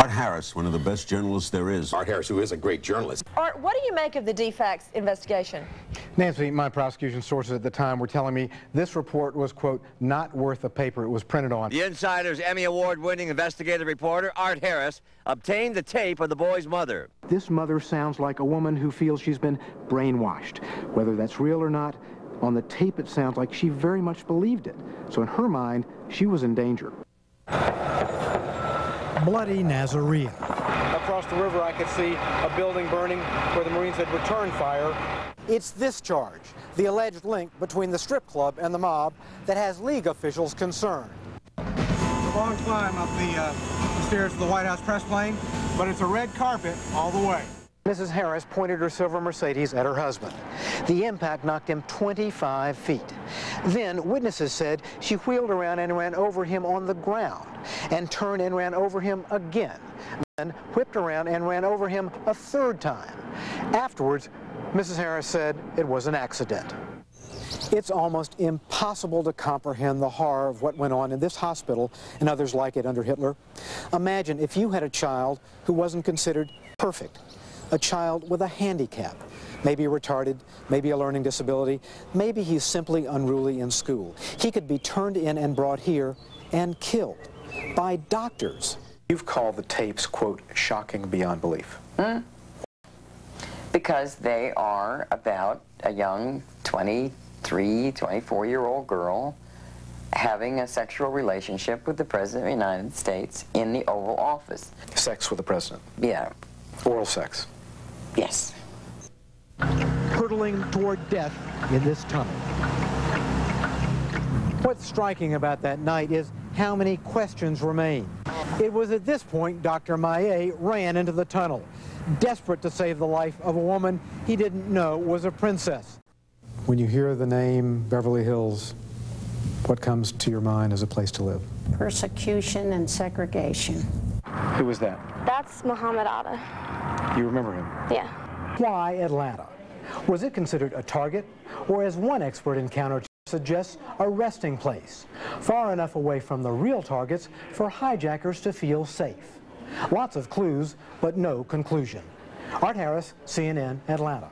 Art Harris, one of the best journalists there is. Art Harris, who is a great journalist. Art, what do you make of the DFACS investigation? Nancy, my prosecution sources at the time were telling me this report was, quote, not worth the paper it was printed on. The Insider's Emmy-Award winning investigative reporter, Art Harris, obtained the tape of the boy's mother. This mother sounds like a woman who feels she's been brainwashed. Whether that's real or not, on the tape it sounds like she very much believed it. So in her mind, she was in danger. Bloody Nazarene. Across the river I could see a building burning where the Marines had returned fire. It's this charge, the alleged link between the strip club and the mob, that has league officials concerned. It's a long climb up the stairs to the White House press plane, but it's a red carpet all the way. Mrs. Harris pointed her silver Mercedes at her husband. The impact knocked him 25 feet. Then witnesses said she wheeled around and ran over him on the ground, and turned and ran over him again, then whipped around and ran over him a third time. Afterwards, Mrs. Harris said it was an accident. It's almost impossible to comprehend the horror of what went on in this hospital and others like it under Hitler. Imagine if you had a child who wasn't considered perfect. A child with a handicap, maybe retarded, maybe a learning disability, maybe he's simply unruly in school. He could be turned in and brought here and killed by doctors. You've called the tapes, quote, shocking beyond belief. Because they are about a young 23, 24-year-old girl having a sexual relationship with the President of the United States in the Oval Office. Sex with the President? Yeah. Oral sex? Yes. Hurtling toward death in this tunnel. What's striking about that night is how many questions remain. It was at this point Dr. Maillet ran into the tunnel, desperate to save the life of a woman he didn't know was a princess. When you hear the name Beverly Hills, what comes to your mind as a place to live? Persecution and segregation. Who was that? That's Muhammad Atta. You remember him? Yeah. Why Atlanta? Was it considered a target, or as one expert in counter suggests, a resting place, far enough away from the real targets for hijackers to feel safe? Lots of clues, but no conclusion. Art Harris, CNN, Atlanta.